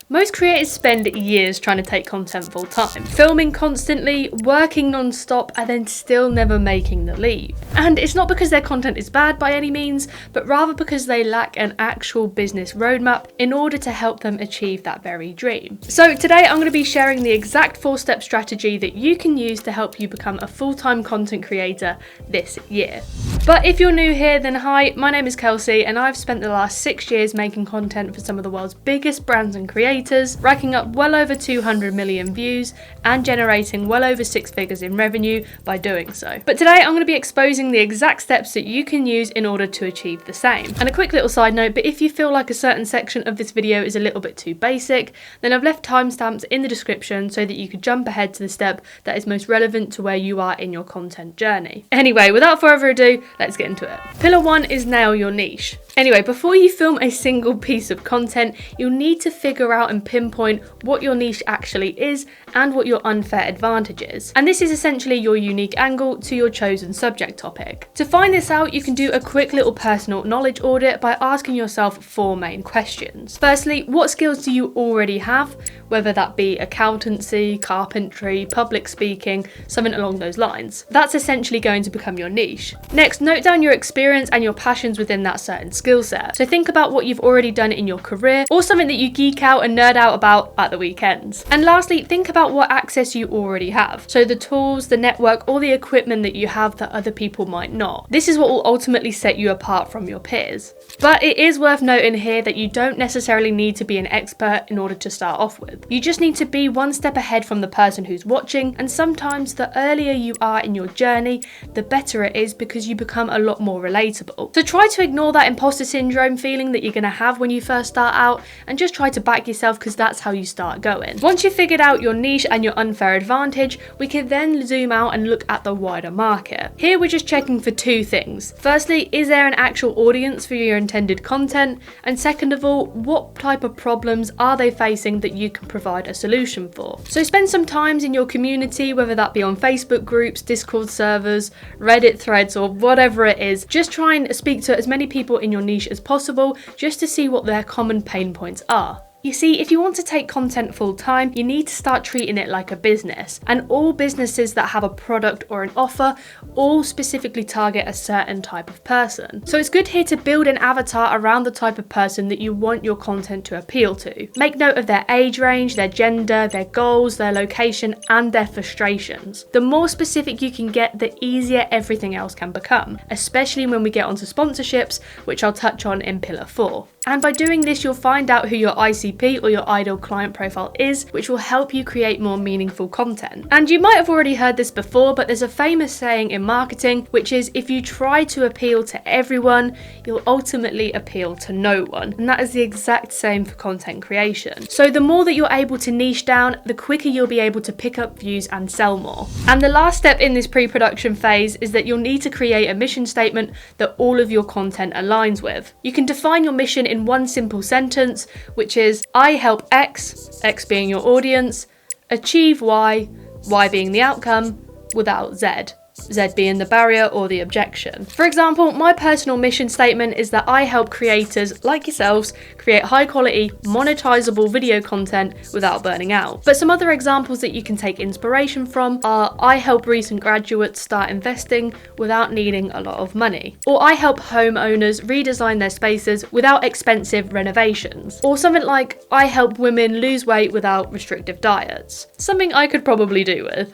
Most creators spend years trying to take content full time, filming constantly, working non-stop, and then still never making the leap. And it's not because their content is bad by any means, but rather because they lack an actual business roadmap in order to help them achieve that very dream. So today I'm going to be sharing the exact 4-step strategy that you can use to help you become a full-time content creator this year. But if you're new here, then hi, my name is Kelsey and I've spent the last 6 years making content for some of the world's biggest brands and creators, racking up well over 200 million views and generating well over 6 figures in revenue by doing so. But today I'm going to be exposing the exact steps that you can use in order to achieve the same. And a quick little side note, but if you feel like a certain section of this video is a little bit too basic, then I've left timestamps in the description so that you could jump ahead to the step that is most relevant to where you are in your content journey. Anyway, without further ado, let's get into it. Pillar 1 is nail your niche. Anyway, before you film a single piece of content, you'll need to figure out and pinpoint what your niche actually is and what your unfair advantage is. And this is essentially your unique angle to your chosen subject topic. To find this out, you can do a quick little personal knowledge audit by asking yourself 4 main questions. Firstly, what skills do you already have? Whether that be accountancy, carpentry, public speaking, something along those lines. That's essentially going to become your niche. Next, note down your experience and your passions within that certain skill set. So think about what you've already done in your career or something that you geek out and nerd out about at the weekends. And lastly, think about what access you already have. So the tools, the network, or the equipment that you have that other people might not. This is what will ultimately set you apart from your peers. But it is worth noting here that you don't necessarily need to be an expert in order to start off with. You just need to be one step ahead from the person who's watching, and sometimes the earlier you are in your journey, the better it is because you become a lot more relatable. So try to ignore that imposter syndrome feeling that you're going to have when you first start out and just try to back yourself because that's how you start going. Once you've figured out your niche and your unfair advantage, we can then zoom out and look at the wider market. Here we're just checking for 2 things. Firstly, is there an actual audience for your intended content? And second of all, what type of problems are they facing that you can provide a solution for? So spend some time in your community, whether that be on Facebook groups, Discord servers, Reddit threads, or whatever it is. Just try and speak to as many people in your niche as possible just to see what their common pain points are. You see, if you want to take content full time, you need to start treating it like a business. And all businesses that have a product or an offer all specifically target a certain type of person. So it's good here to build an avatar around the type of person that you want your content to appeal to. Make note of their age range, their gender, their goals, their location, and their frustrations. The more specific you can get, the easier everything else can become, especially when we get onto sponsorships, which I'll touch on in Pillar 4. And by doing this, you'll find out who your ICP or your ideal client profile is, which will help you create more meaningful content. And you might have already heard this before, but there's a famous saying in marketing, which is if you try to appeal to everyone, you'll ultimately appeal to no one. And that is the exact same for content creation. So the more that you're able to niche down, the quicker you'll be able to pick up views and sell more. And the last step in this pre-production phase is that you'll need to create a mission statement that all of your content aligns with. You can define your mission in one simple sentence, which is I help X, X being your audience, achieve Y, Y being the outcome, without Z. Z being the barrier or the objection. For example, my personal mission statement is that I help creators like yourselves create high quality, monetizable video content without burning out. But some other examples that you can take inspiration from are I help recent graduates start investing without needing a lot of money. Or I help homeowners redesign their spaces without expensive renovations. Or something like I help women lose weight without restrictive diets. Something I could probably do with.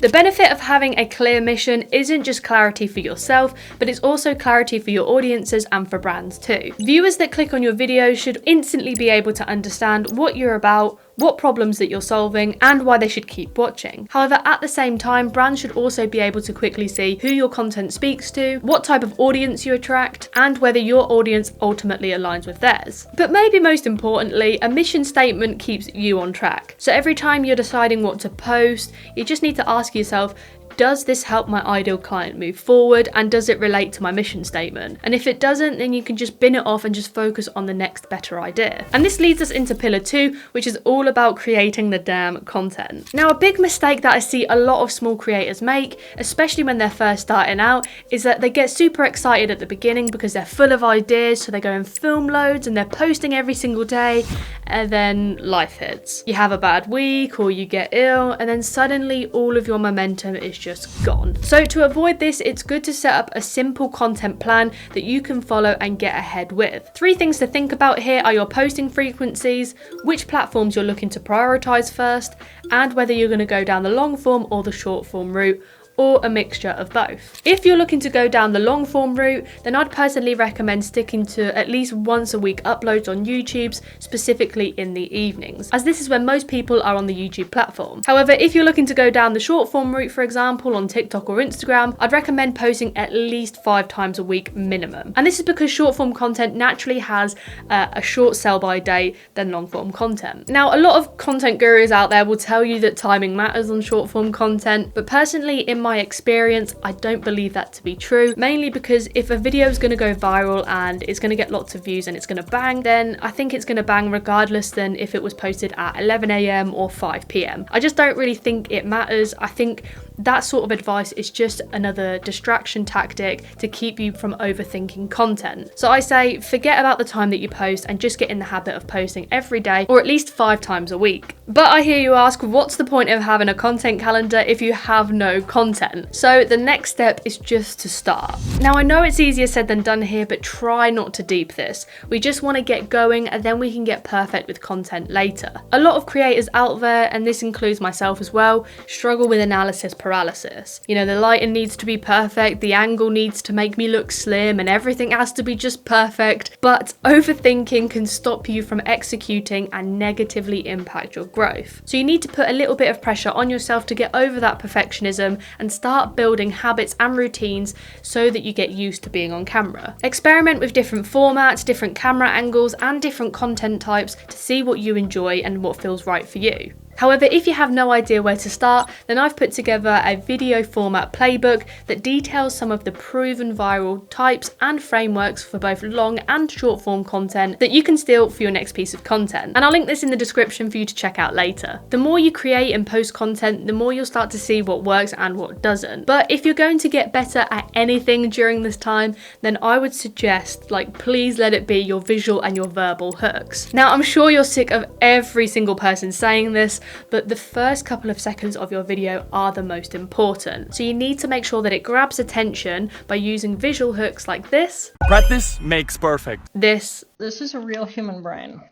The benefit of having a clear mission isn't just clarity for yourself, but it's also clarity for your audiences and for brands too. Viewers that click on your video should instantly be able to understand what you're about, what problems that you're solving, and why they should keep watching. However, at the same time, brands should also be able to quickly see who your content speaks to, what type of audience you attract, and whether your audience ultimately aligns with theirs. But maybe most importantly, a mission statement keeps you on track. So every time you're deciding what to post, you just need to ask yourself, does this help my ideal client move forward, and does it relate to my mission statement? And if it doesn't, then you can just bin it off and just focus on the next better idea. And this leads us into pillar 2, which is all about creating the damn content. Now, a big mistake that I see a lot of small creators make, especially when they're first starting out, is that they get super excited at the beginning because they're full of ideas, so they go and film loads and they're posting every single day, and then life hits. You have a bad week or you get ill, and then suddenly all of your momentum is just gone. So to avoid this, it's good to set up a simple content plan that you can follow and get ahead with. 3 things to think about here are your posting frequencies, which platforms you're looking to prioritize first, and whether you're going to go down the long form or the short form route, or a mixture of both. If you're looking to go down the long form route, then I'd personally recommend sticking to at least once a week uploads on YouTube, specifically in the evenings, as this is when most people are on the YouTube platform. However, if you're looking to go down the short form route, for example, on TikTok or Instagram, I'd recommend posting at least 5 times a week minimum. And this is because short form content naturally has a short sell by date than long form content. Now, a lot of content gurus out there will tell you that timing matters on short form content, but personally, in my experience, I don't believe that to be true, mainly because if a video is going to go viral and it's going to get lots of views and it's going to bang, then I think it's going to bang regardless than if it was posted at 11 AM or 5 PM. I just don't really think it matters. I think that sort of advice is just another distraction tactic to keep you from overthinking content. So I say forget about the time that you post and just get in the habit of posting every day, or at least 5 times a week. But I hear you ask, what's the point of having a content calendar if you have no content? So the next step is just to start. Now, I know it's easier said than done here, but try not to deep this. We just want to get going, and then we can get perfect with content later. A lot of creators out there, and this includes myself as well, struggle with analysis paralysis. You know, the lighting needs to be perfect, the angle needs to make me look slim, and everything has to be just perfect. But overthinking can stop you from executing and negatively impact your growth. So you need to put a little bit of pressure on yourself to get over that perfectionism and start building habits and routines so that you get used to being on camera. Experiment with different formats, different camera angles, and different content types to see what you enjoy and what feels right for you. However, if you have no idea where to start, then I've put together a video format playbook that details some of the proven viral types and frameworks for both long and short form content that you can steal for your next piece of content. And I'll link this in the description for you to check out later. The more you create and post content, the more you'll start to see what works and what doesn't. But if you're going to get better at anything during this time, then I would suggest, please let it be your visual and your verbal hooks. Now, I'm sure you're sick of every single person saying this, but the first couple of seconds of your video are the most important. So you need to make sure that it grabs attention by using visual hooks like this. Practice makes perfect. This is a real human brain.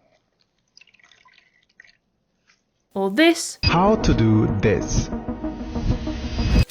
Or this. How to do this.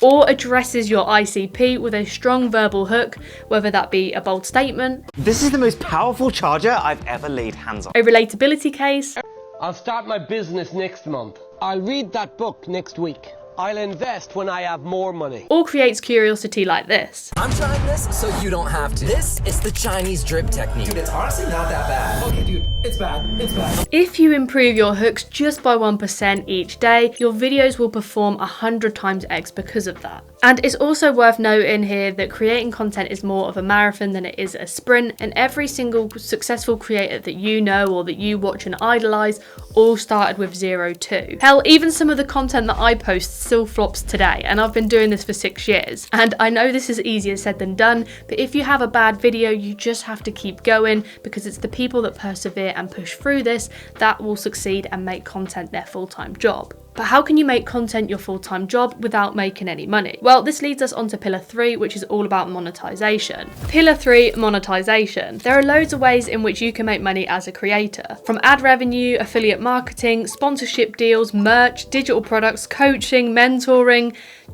Or addresses your ICP with a strong verbal hook, whether that be a bold statement. This is the most powerful charger I've ever laid hands on. A relatability case. I'll start my business next month. I'll read that book next week. I'll invest when I have more money. Or creates curiosity like this. I'm trying this so you don't have to. This is the Chinese drip technique. Dude, it's honestly not that bad. Okay, dude, it's bad. It's bad. If you improve your hooks just by 1% each day, your videos will perform 100 times X because of that. And it's also worth noting here that creating content is more of a marathon than it is a sprint, and every single successful creator that you know or that you watch and idolize all started with 0 too. Hell, even some of the content that I post still flops today, and I've been doing this for 6 years. And I know this is easier said than done, but if you have a bad video, you just have to keep going, because it's the people that persevere and push through this that will succeed and make content their full-time job. But how can you make content your full-time job without making any money? Well, this leads us on to pillar 3, which is all about monetization. Pillar 3, monetization. There are loads of ways in which you can make money as a creator. From ad revenue, affiliate marketing, sponsorship deals, merch, digital products, coaching, mentoring,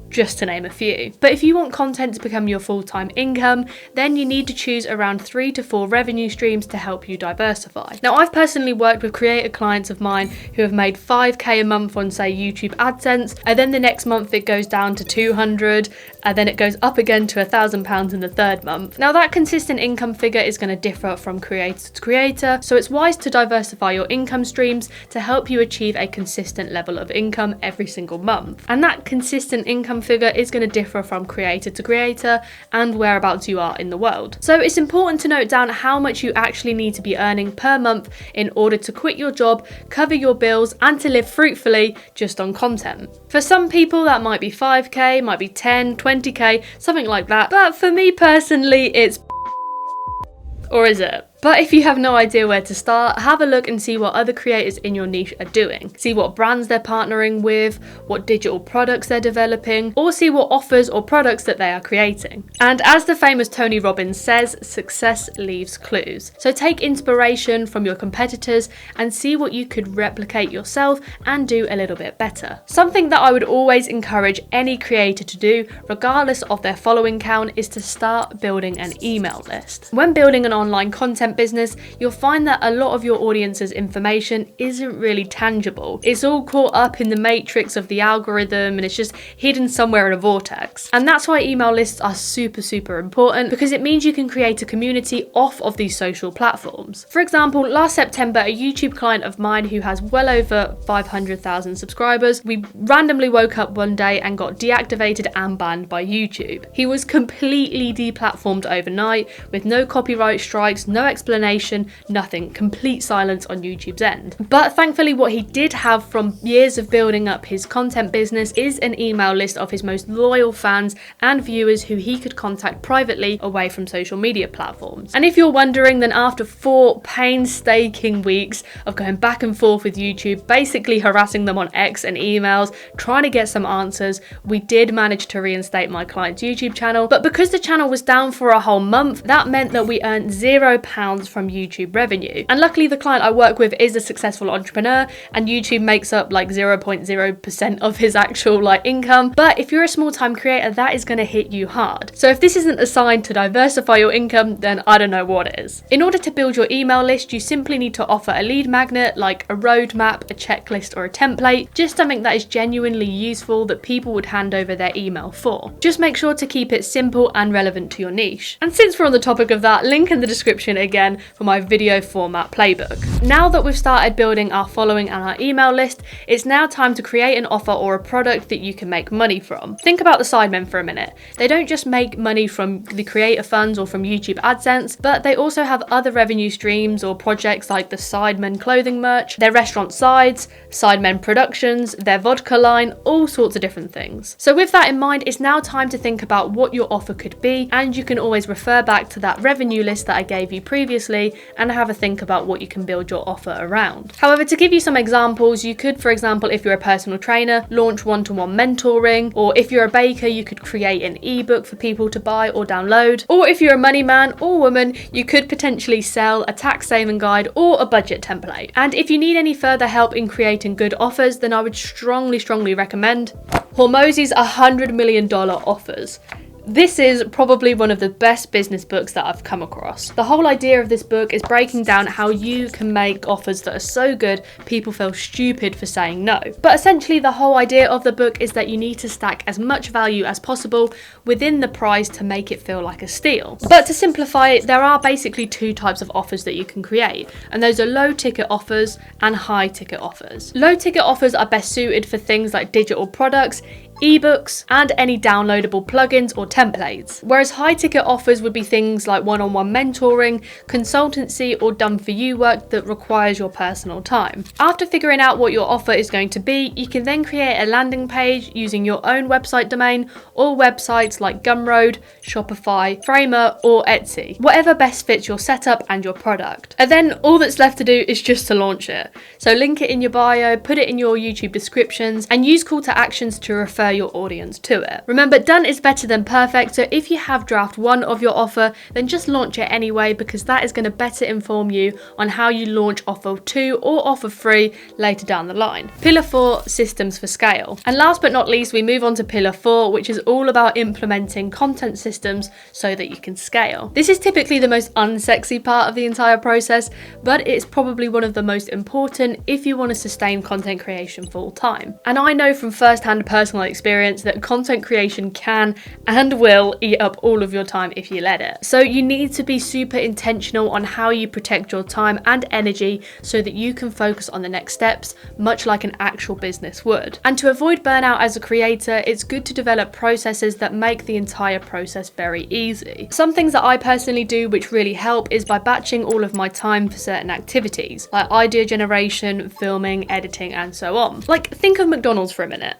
just to name a few. But if you want content to become your full-time income, then you need to choose around 3 to 4 revenue streams to help you diversify. Now, I've personally worked with creator clients of mine who have made 5k a month on, say, YouTube AdSense, and then the next month it goes down to 200, and then it goes up again to £1,000 in the third month. Now, that consistent income figure is going to differ from creator to creator, so it's wise to diversify your income streams to help you achieve a consistent level of income every single month. And that consistent income figure is going to differ from creator to creator and whereabouts you are in the world. So it's important to note down how much you actually need to be earning per month in order to quit your job, cover your bills, and to live fruitfully just on content. For some people that might be 5k, might be 10, 20k, something like that. But for me personally, it's or is it? But if you have no idea where to start, have a look and see what other creators in your niche are doing. See what brands they're partnering with, what digital products they're developing, or see what offers or products that they are creating. And as the famous Tony Robbins says, success leaves clues. So take inspiration from your competitors and see what you could replicate yourself and do a little bit better. Something that I would always encourage any creator to do, regardless of their following count, is to start building an email list. When building an online content business, you'll find that a lot of your audience's information isn't really tangible. It's all caught up in the matrix of the algorithm and it's just hidden somewhere in a vortex. And that's why email lists are super important, because it means you can create a community off of these social platforms. For example, last September, a YouTube client of mine who has well over 500,000 subscribers, we randomly woke up one day and got deactivated and banned by YouTube. He was completely deplatformed overnight with no copyright strikes, no explanation, nothing, complete silence on YouTube's end. But thankfully what he did have from years of building up his content business is an email list of his most loyal fans and viewers who he could contact privately away from social media platforms. And if you're wondering, then after 4 painstaking weeks of going back and forth with YouTube, basically harassing them on X and emails, trying to get some answers, we did manage to reinstate my client's YouTube channel. But because the channel was down for a whole month, that meant that we earned £0 from YouTube revenue. And luckily the client I work with is a successful entrepreneur and YouTube makes up like 0.0% of his actual income. But if you're a small-time creator, that is going to hit you hard. So if this isn't a sign to diversify your income, then I don't know what is. In order to build your email list, you simply need to offer a lead magnet like a roadmap, a checklist, or a template, just something that is genuinely useful that people would hand over their email for. Just make sure to keep it simple and relevant to your niche. And since we're on the topic of that, link in the description again for my video format playbook. Now that we've started building our following and our email list, it's now time to create an offer or a product that you can make money from. Think about the sidemen for a minute. They don't just make money from the creator funds or from YouTube AdSense, but they also have other revenue streams or projects like the Sidemen clothing merch, their restaurant sides, Sidemen productions, their vodka line, all sorts of different things. So with that in mind, it's now time to think about what your offer could be, and you can always refer back to that revenue list that I gave you previously and have a think about what you can build your offer around. However, to give you some examples, you could, for example, if you're a personal trainer, launch one-to-one mentoring, or if you're a baker, you could create an ebook for people to buy or download, or if you're a money man or woman, you could potentially sell a tax saving guide or a budget template. And if you need any further help in creating good offers, then I would strongly recommend Hormozi's $100 million offers. This is probably one of the best business books that I've come across. The whole idea of this book is breaking down how you can make offers that are so good people feel stupid for saying no. But essentially the whole idea of the book is that you need to stack as much value as possible within the price to make it feel like a steal. But to simplify it, there are basically 2 types of offers that you can create, and those are low ticket offers and high ticket offers. Low ticket offers are best suited for things like digital products, ebooks, and any downloadable plugins or templates. Whereas high ticket offers would be things like one-on-one mentoring, consultancy, or done for you work that requires your personal time. After figuring out what your offer is going to be, you can then create a landing page using your own website domain or websites like Gumroad, Shopify, Framer, or Etsy, whatever best fits your setup and your product. And then all that's left to do is just to launch it. So link it in your bio, put it in your YouTube descriptions, and use call to actions to refer your audience to it. Remember, done is better than perfect, so if you have draft 1 of your offer, then just launch it anyway, because that is going to better inform you on how you launch offer 2 or offer 3 later down the line. Pillar 4, systems for scale. And last but not least, we move on to pillar 4, which is all about implementing content systems so that you can scale. This is typically the most unsexy part of the entire process, but it's probably one of the most important if you want to sustain content creation full time. And I know from first-hand personal experience that content creation can and will eat up all of your time if you let it. So you need to be super intentional on how you protect your time and energy so that you can focus on the next steps, much like an actual business would. And to avoid burnout as a creator, it's good to develop processes that make the entire process very easy. Some things that I personally do which really help is by batching all of my time for certain activities, like idea generation, filming, editing, and so on. Like, think of McDonald's for a minute.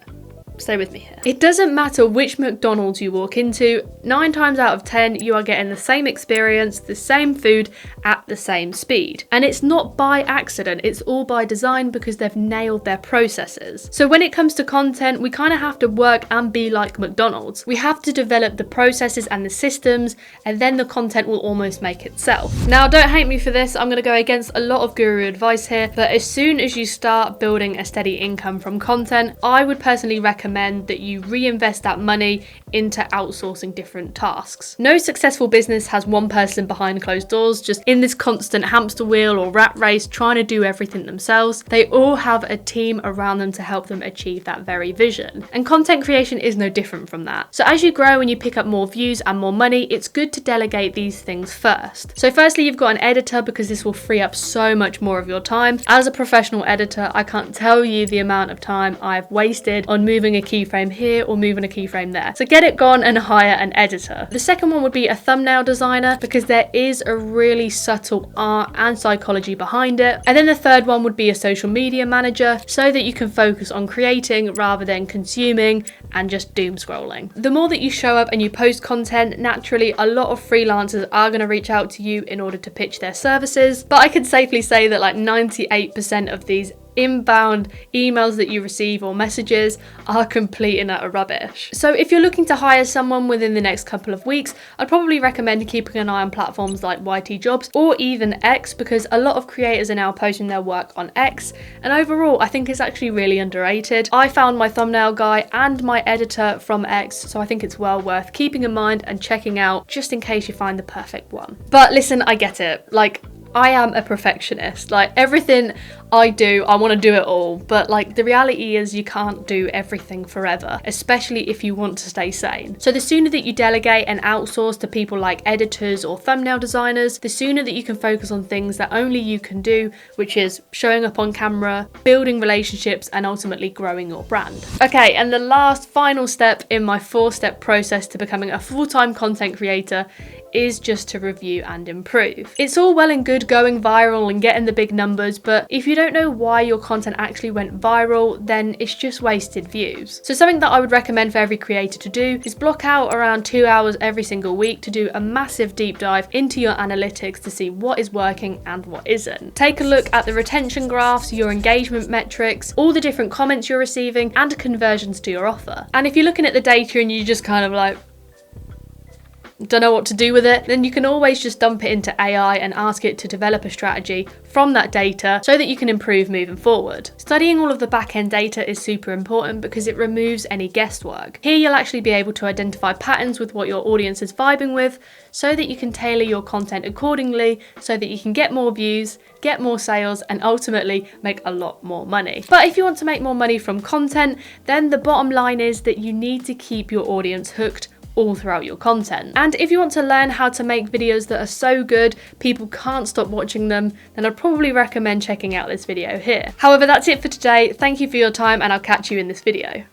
Stay with me here. It doesn't matter which McDonald's you walk into, 9 times out of 10 you are getting the same experience, the same food at the same speed. And it's not by accident, it's all by design because they've nailed their processes. So when it comes to content, we kind of have to work and be like McDonald's. We have to develop the processes and the systems, and then the content will almost make itself. Now, don't hate me for this, I'm going to go against a lot of guru advice here, but as soon as you start building a steady income from content, I would personally recommend that you reinvest that money into outsourcing different tasks. No successful business has one person behind closed doors just in this constant hamster wheel or rat race trying to do everything themselves. They all have a team around them to help them achieve that very vision. And content creation is no different from that. So as you grow and you pick up more views and more money, it's good to delegate these things first. So firstly, you've got an editor because this will free up so much more of your time. As a professional editor, I can't tell you the amount of time I've wasted on moving a keyframe here or moving a keyframe there. So get it gone and hire an editor. The second one would be a thumbnail designer because there is a really subtle art and psychology behind it. And then the third one would be a social media manager so that you can focus on creating rather than consuming and just doom scrolling. The more that you show up and you post content, naturally a lot of freelancers are going to reach out to you in order to pitch their services. But I can safely say that like 98% of these inbound emails that you receive or messages are complete and utter rubbish. So if you're looking to hire someone within the next couple of weeks, I'd probably recommend keeping an eye on platforms like YT Jobs or even X, because a lot of creators are now posting their work on X, and overall I think it's actually really underrated. I found my thumbnail guy and my editor from X, so I think it's well worth keeping in mind and checking out just in case you find the perfect one. But listen, I get it. Like, I am a perfectionist. Like, everything I do, I want to do it all, but like the reality is you can't do everything forever, especially if you want to stay sane. So the sooner that you delegate and outsource to people like editors or thumbnail designers, the sooner that you can focus on things that only you can do, which is showing up on camera, building relationships, and ultimately growing your brand. Okay, and the last final step in my 4-step process to becoming a full-time content creator is just to review and improve. It's all well and good going viral and getting the big numbers, but if you don't know why your content actually went viral, then it's just wasted views. So something that I would recommend for every creator to do is block out around 2 hours every single week to do a massive deep dive into your analytics to see what is working and what isn't. Take a look at the retention graphs, your engagement metrics, all the different comments you're receiving, and conversions to your offer. And if you're looking at the data and you just kind of like, don't know what to do with it, then you can always just dump it into AI and ask it to develop a strategy from that data so that you can improve moving forward. Studying all of the back-end data is super important because it removes any guesswork. Here you'll actually be able to identify patterns with what your audience is vibing with so that you can tailor your content accordingly so that you can get more views, get more sales, and ultimately make a lot more money. But if you want to make more money from content, then the bottom line is that you need to keep your audience hooked all throughout your content. And if you want to learn how to make videos that are so good people can't stop watching them, then I'd probably recommend checking out this video here. However, that's it for today. Thank you for your time, and I'll catch you in this video.